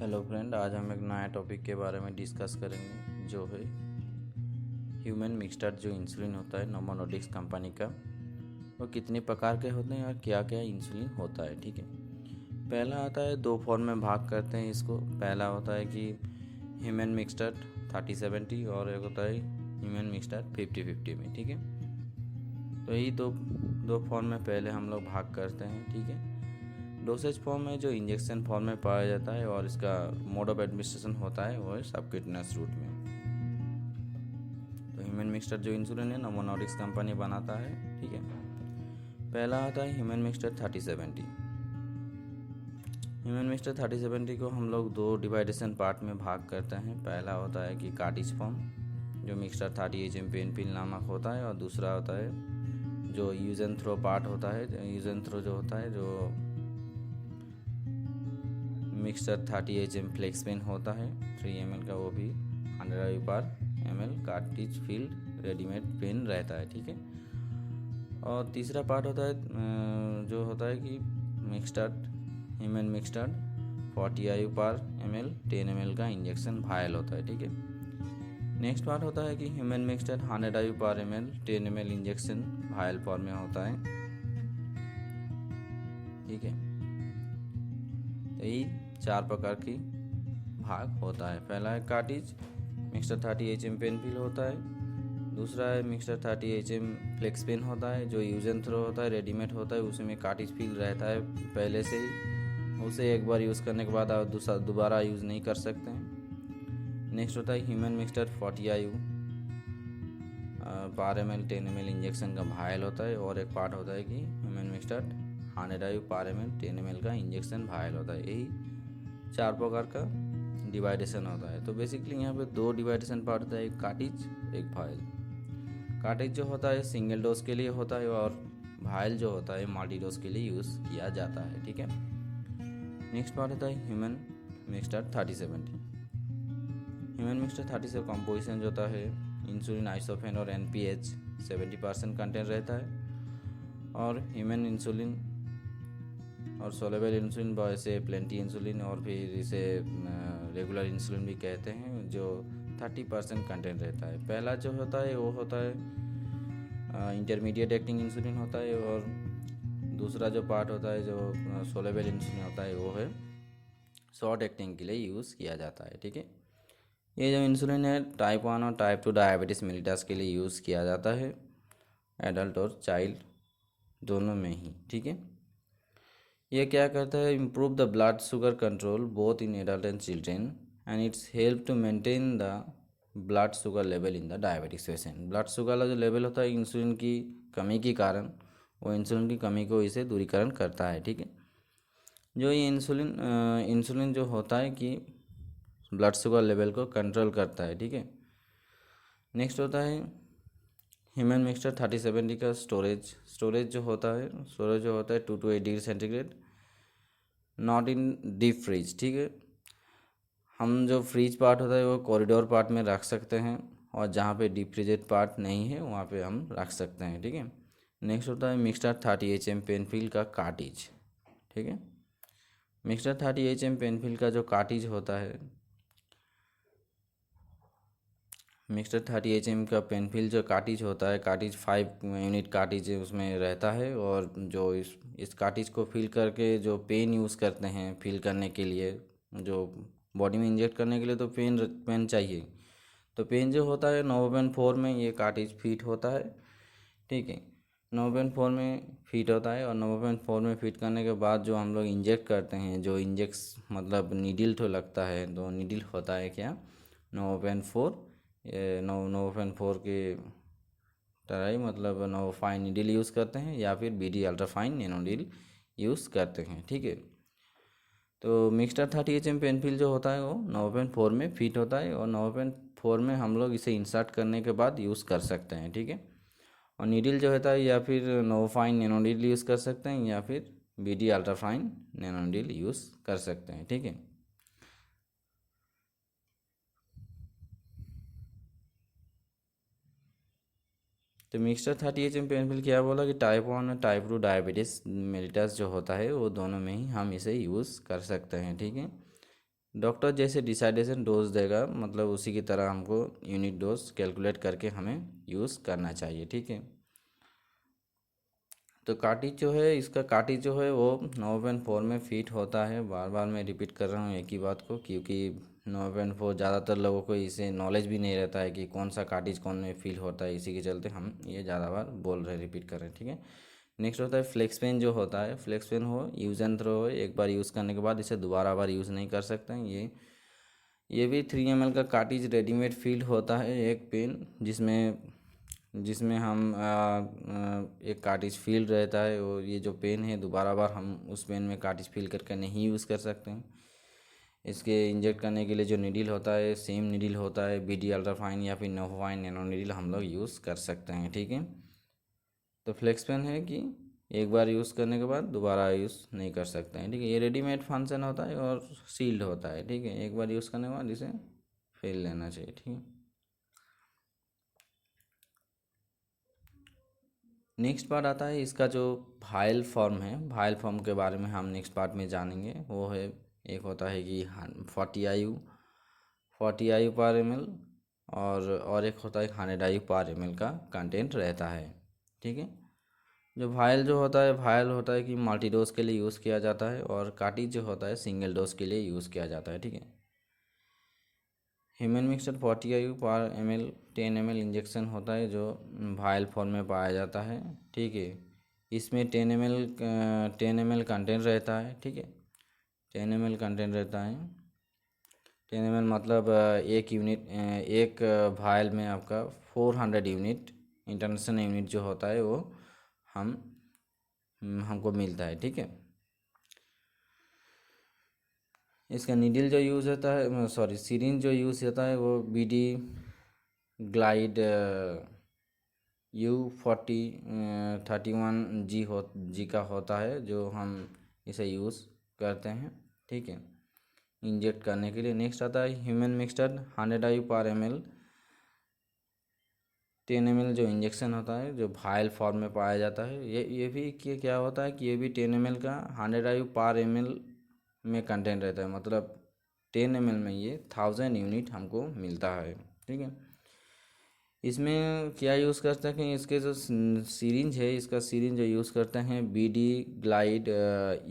Hello friend, आज हम एक नया टॉपिक के बारे में डिस्कस करेंगे जो है ह्यूमन मिक्सचर। जो इंसुलिन होता है नोवो नॉर्डिस्क कंपनी का, वो कितने प्रकार के होते हैं और क्या क्या इंसुलिन होता है। ठीक है, पहला आता है, दो फॉर्म में भाग करते हैं इसको। पहला होता है कि ह्यूमन मिक्सचर 30-70 और एक होता है ह्यूमन मिक्सचर 50-50 में। ठीक है, तो यही दो फॉर्म में पहले हम लोग भाग करते हैं। ठीक है, डोसेज फॉर्म में जो इंजेक्शन फॉर्म में पाया जाता है और इसका मोड ऑफ एडमिनिस्ट्रेशन होता है वो है सबक्यूटेनियस रूट में। तो ह्यूमन मिक्सचर जो इंसुलिन है नोवो नॉर्डिस्क कंपनी बनाता है। ठीक है, पहला आता है ह्यूमन मिक्सचर 30-70। ह्यूमन मिक्सचर 30-70 को हम लोग दो डिवाइडेशन पार्ट में भाग करते हैं। पहला होता है कि कार्टिज फॉर्म, जो मिक्सचर 30 HM पेनफिल नामक होता है, और दूसरा होता है जो यूज एंड थ्रो पार्ट होता है। यूज एंड थ्रो जो होता है, जो मिक्सचर 30 HM फ्लेक्स पेन होता है 3 ml का, वो भी 100 ml cartridge filled readymade pen रहता है। ठीक है, और तीसरा पार्ट होता है जो होता है कि mixture human mixture 40 ml 10 ml का इंजेक्शन वायल होता है। ठीक है, नेक्स्ट पार्ट होता है कि human mixture 100 ml 10 ml injection vial form में होता है। ठीक है, यही चार प्रकार की भाग होता है। पहला है कार्टिज, मिक्सचर 30 HM पेनफिल होता है। दूसरा है मिक्सचर 30 HM फ्लेक्स पेन होता है, जो यूज एंड थ्रो होता है, रेडीमेड होता है, उसमें कार्टिज फील रहता है पहले से ही। उसे एक बार यूज़ करने के बाद आप दोबारा यूज़ नहीं कर सकते हैं। नेक्स्ट होता है ह्यूमन मिक्सचर 40 पर ml 10 ml इंजेक्शन का वायल होता है। और एक पार्ट होता है कि ह्यूमन मिक्सचर 100 पर ml 10 ml का इंजेक्शन वायल होता है। यही चार प्रकार का डिवाइडेशन होता है। तो बेसिकली यहाँ पे दो डिवाइडेशन पार्ट होता है, एक कार्टिज एक वायल। कार्टिज जो होता है सिंगल डोज के लिए होता है, और वायल जो होता है मल्टी डोज के लिए यूज़ किया जाता है। ठीक है, नेक्स्ट पार्ट होता है human mixture 30-70। Human mixture 30 composition जो होता है इंसुलिन, आइसोफेन और NPH 70% कंटेंट रहता है। और ह्यूमन इंसुलिन और सोलेबल इंसुलिन, वैसे प्लेंटी इंसुलिन और फिर इसे रेगुलर इंसुलिन भी कहते हैं, जो 30% कंटेंट रहता है। पहला जो होता है वो होता है इंटरमीडिएट एक्टिंग इंसुलिन होता है, और दूसरा जो पार्ट होता है जो सोलेबल इंसुलिन होता है वो है शॉर्ट एक्टिंग के लिए यूज़ किया जाता है। ठीक है, ये जो इंसुलिन है टाइप 1 और टाइप 2 डायबिटीज़ मेलिटस के लिए यूज़ किया जाता है, एडल्ट और चाइल्ड दोनों में ही। ठीक है, ये क्या करता है, improve the blood sugar control both in adult and children, and its help to maintain the blood sugar level in the diabetics patient. Blood sugar का जो लेवल होता है इंसुलिन की कमी के कारण, वो इंसुलिन की कमी को इसे दूरीकरण करता है। ठीक है, जो ये इंसुलिन जो होता है कि ब्लड शुगर लेवल को कंट्रोल करता है। ठीक है, नेक्स्ट होता है ह्यूमन मिक्सचर 30-70 का स्टोरेज जो होता है 2 to 8 degree centigrade, not in deep freeze. ठीक है, हम जो फ्रीज पार्ट होता है वो कॉरिडोर पार्ट में रख सकते हैं, और जहाँ पे डीप फ्रीजेड पार्ट नहीं है वहाँ पे हम रख सकते हैं। ठीक है, नेक्स्ट होता है मिक्सचर 30 HM पेनफिल का कार्टिज। ठीक है, मिक्सचर 30 HM पेनफिल का जो कार्टिज होता है, मिक्सचर 30 HM का पेनफिल जो कार्टिज होता है, कार्टिज 5 यूनिट कार्टिज उसमें रहता है। और जो इस कार्टिज को फिल करके जो पेन यूज़ करते हैं फिल करने के लिए, जो बॉडी में इंजेक्ट करने के लिए तो पेन चाहिए। तो पेन जो होता है नोवोपेन 4 में ये कार्टिज फिट होता है। ठीक है, नोवोपेन 4 में फिट होता है, और नोवोपेन 4 में फिट करने के बाद जो हम लोग इंजेक्ट करते हैं, जो इंजेक्स मतलब नीडल तो लगता है, तो नीडल होता है क्या, नोवोपेन 4। ये नोवोपेन 4 के तरह ही, मतलब नोवोफाइन नीडल यूज़ करते हैं या फिर BD ultrafine nano needle use करते हैं। ठीक है, तो मिक्सचर 30 HM पेनफिल जो होता है वो नोवोपेन 4 में फिट होता है, और नोवोपेन 4 में हम लोग इसे इंसर्ट करने के बाद यूज़ कर सकते हैं। ठीक है, और नीडल जो होता है या फिर नोवोफाइन नैनो नीडल यूज़ कर सकते हैं, या फिर BD ultrafine nano needle use कर सकते हैं। ठीक है, तो मिक्सचर 30 HM पेनफिल क्या बोला कि टाइप 1 और टाइप 2 डायबिटीज़ मेलिटस जो होता है वो दोनों में ही हम इसे यूज़ कर सकते हैं। ठीक है, डॉक्टर जैसे डिसाइडेशन डोज देगा, मतलब उसी की तरह हमको यूनिट डोज कैलकुलेट करके हमें यूज़ करना चाहिए, ठीक है। तो कार्टिज जो है, इसका कार्टिज जो है वो 9.4 में फिट होता है। बार बार मैं रिपीट कर रहा हूँ एक ही बात को, क्योंकि 9.4 ज़्यादातर लोगों को इसे नॉलेज भी नहीं रहता है कि कौन सा कार्टिज कौन में फिल होता है, इसी के चलते हम ये ज़्यादा बार बोल रहे हैं, रिपीट कर रहे हैं, ठीक है। नेक्स्ट होता है फ्लेक्स पेन जो होता है। फ्लेक्स पेन हो यूज़ एंड थ्रो हो, एक बार यूज़ करने के बाद इसे दोबारा बार यूज़ नहीं कर सकते हैं। ये भी 3 ml का कार्टिज रेडीमेड फील्ड होता है, एक पेन जिसमें जिसमें हम एक कार्टिज फील्ड रहता है। और ये जो पेन है दोबारा बार हम उस पेन में कार्टिज फील करके नहीं यूज़ कर सकते हैं। इसके इंजेक्ट करने के लिए जो नीडल होता है सेम नीडल होता है, BD अल्ट्राफाइन या फिर नोवाफाइन नैनो नीडल हम लोग यूज़ कर सकते हैं, ठीक है। तो फ्लेक्स पेन है कि एक बार यूज़ करने के बाद दोबारा यूज़ नहीं कर सकते हैं, ठीक है। ये रेडीमेड फंक्शन होता है और सील्ड होता है, ठीक है। एक बार यूज़ करने के बाद इसे फेल लेना चाहिए, ठीक है। नेक्स्ट पार्ट आता है इसका जो भाइल फॉर्म है। भाइल फॉर्म के बारे में हम नेक्स्ट पार्ट में जानेंगे। वो है, एक होता है कि 40 IU पर ml, और एक होता है 100 IU पर ml का कंटेंट रहता है, ठीक है। जो भायल जो होता है, भायल होता है कि मल्टी डोज के लिए यूज़ किया जाता है, और कार्टिज जो होता है सिंगल डोज के लिए यूज़ किया जाता है, ठीक है। ह्यूमन मिक्सचर 40 IU पर ml 10 ml इंजेक्शन होता है जो भायल फॉर्म में पाया जाता है, ठीक है। इसमें 10 ml कंटेंट रहता है, ठीक है। 10 ml कंटेंट रहता है। 10 ml मतलब एक यूनिट, एक भायल में आपका 400 यूनिट इंटरनेशनल यूनिट जो होता है वो हम हमको मिलता है, ठीक है। इसका नीडल जो यूज़ होता है, सॉरी सिरिंज जो यूज़ होता है वो BD ग्लाइड U40 31G का होता है, जो हम इसे यूज़ करते हैं, ठीक है, इंजेक्ट करने के लिए। नेक्स्ट आता है ह्यूमन मिक्सचर 100 IU पर ml 10 ml जो इंजेक्शन होता है, जो भायल फॉर्म में पाया जाता है। ये भी क्या होता है कि ये भी 10 ml का 100 IU पर ml में कंटेंट रहता है, मतलब 10 ml में ये 1000 यूनिट हमको मिलता है, ठीक है। इसमें क्या यूज़ करते हैं कि इसके जो सीरिंज है, इसका सीरिंज जो यूज़ करते हैं BD ग्लाइड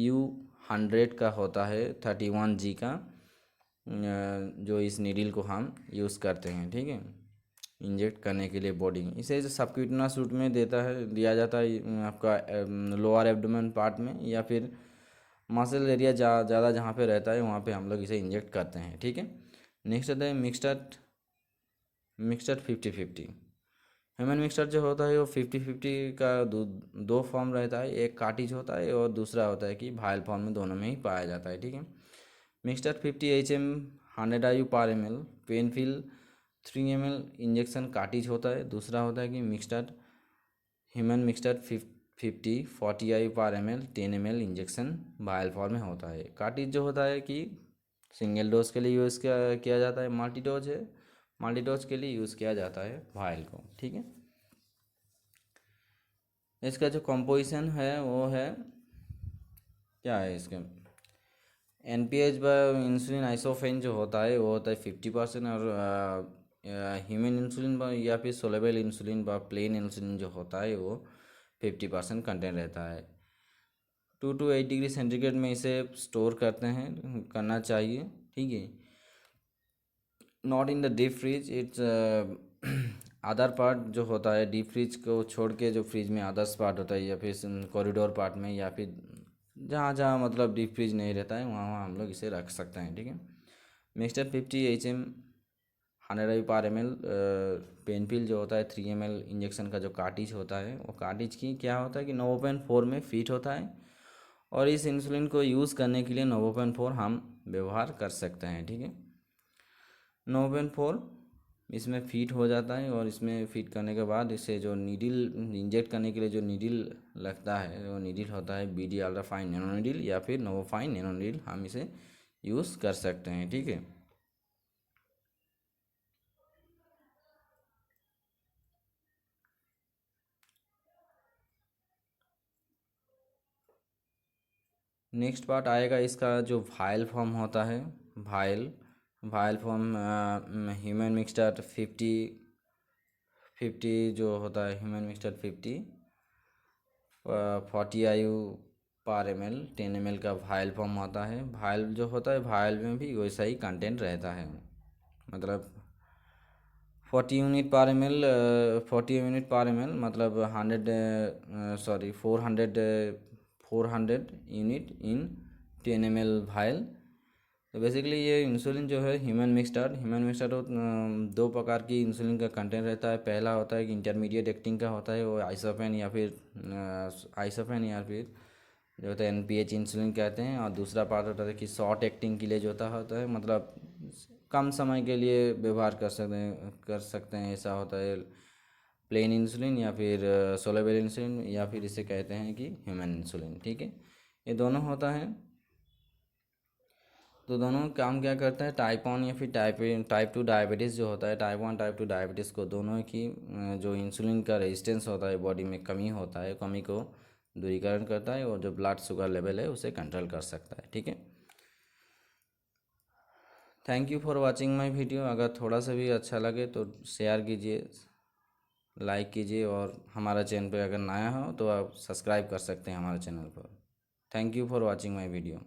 U100 का होता है 31G का, जो इस नीडल को हम यूज़ करते हैं, ठीक है, इंजेक्ट करने के लिए बॉडी में। इसे जो सबक्यूटेनियस रूट में दिया जाता है आपका लोअर एब्डोमेन पार्ट में, या फिर मसल एरिया ज़्यादा जहाँ पे रहता है वहाँ पे हम लोग इसे इंजेक्ट करते हैं, ठीक है। नेक्स्ट आता है मिक्सचर मिक्सचर 50-50। ह्यूमन मिक्सचर जो होता है वो 50-50 का दो फॉर्म रहता है, एक कार्टिज होता है और दूसरा होता है कि भायल फॉर्म में, दोनों में ही पाया जाता है, ठीक है। मिक्सचर 50 HM 100 IU पर ml पेनफिल 3 ml इंजेक्शन कार्टिज होता है। दूसरा होता है कि ह्यूमन मिक्सचर 40 IU पर ml 10 ml इंजेक्शन भायल फॉर्म में होता है। कार्टिज जो होता है कि सिंगल डोज के लिए यूज़ किया जाता है। मल्टी डोज के लिए यूज़ किया जाता है भायल को, ठीक है। इसका जो कंपोजिशन है वो है, क्या है इसके, NPH व इंसुलिन आइसोफेन जो होता है वो होता है 50%, और ह्यूमन इंसुलिन या फिर सोलेबल इंसुलिन व प्लेन इंसुलिन जो होता है वो 50% कंटेंट रहता है। 2 to 8 डिग्री सेंटीग्रेड में इसे स्टोर करना चाहिए, ठीक है। Not in the deep fridge, it's other part जो होता है डीप फ्रिज को छोड़ के, जो फ्रिज में अदर्स पार्ट होता है, या फिर कॉरिडोर पार्ट में, या फिर जहाँ जहाँ मतलब डीप फ्रिज नहीं रहता है वहाँ वहाँ हम लोग इसे रख सकते हैं, ठीक है। मिक्सचर 50 HM 100 IU पर ml पेनपिल जो होता है 3 ml इंजेक्शन का जो कार्टिज होता है, वो कार्टिज की क्या होता है कि 9.4 में फिट होता है, और इस इंसुलिन को यूज़ करने के लिए 9.4 हम व्यवहार कर सकते हैं, ठीक है। 9.4 इसमें फिट हो जाता है, और इसमें फिट करने के बाद इसे जो नीडल इंजेक्ट करने के लिए जो नीडल लगता है वो नीडल होता है BD अल्ट्राफाइन नैनो नीडल या फिर नोवाफाइन नैनो नीडल, हम इसे यूज़ कर सकते हैं, ठीक है। नेक्स्ट पार्ट आएगा इसका जो भायल फॉर्म होता है। भाइल फॉर्म ह्यूमन मिक्सचर 50 जो होता है ह्यूमन मिक्सचर 40 IU पर ml 10 ml का भाइल फॉर्म होता है। भाइल जो होता है भाइल में भी वैसा ही कंटेंट रहता है, मतलब 40 यूनिट पर ml मतलब 400 यूनिट इन 10 ml भाइल। तो बेसिकली ये इंसुलिन जो है ह्यूमन मिक्सचर दो प्रकार की इंसुलिन का कंटेंट रहता है। पहला होता है कि इंटरमीडिएट एक्टिंग का होता है, वो आइसोफेन या फिर जो होता है NPH इंसुलिन कहते हैं। और दूसरा पार्ट होता है कि शॉर्ट एक्टिंग के लिए जो होता है मतलब कम समय के लिए व्यवहार कर सकते हैं ऐसा होता है प्लेन इंसुलिन या फिर सोलेबल इंसुलिन या फिर इसे कहते हैं कि ह्यूमन इंसुलिन। ठीक है, ये दोनों होता है। तो दोनों काम क्या करता है, टाइप 1 या फिर टाइप 2 डायबिटीज़ जो होता है, टाइप 1 टाइप 2 डायबिटीज़ को दोनों की जो इंसुलिन का रेजिस्टेंस होता है बॉडी में कमी होता है, कमी को दूरीकरण करता है और जो ब्लड शुगर लेवल है उसे कंट्रोल कर सकता है। ठीक है, thank you for watching my video. अगर थोड़ा सा भी अच्छा लगे तो शेयर कीजिए, लाइक कीजिए और हमारा चैनल पे अगर नया हो तो आप सब्सक्राइब कर सकते हैं हमारे चैनल पर। Thank you for watching my video.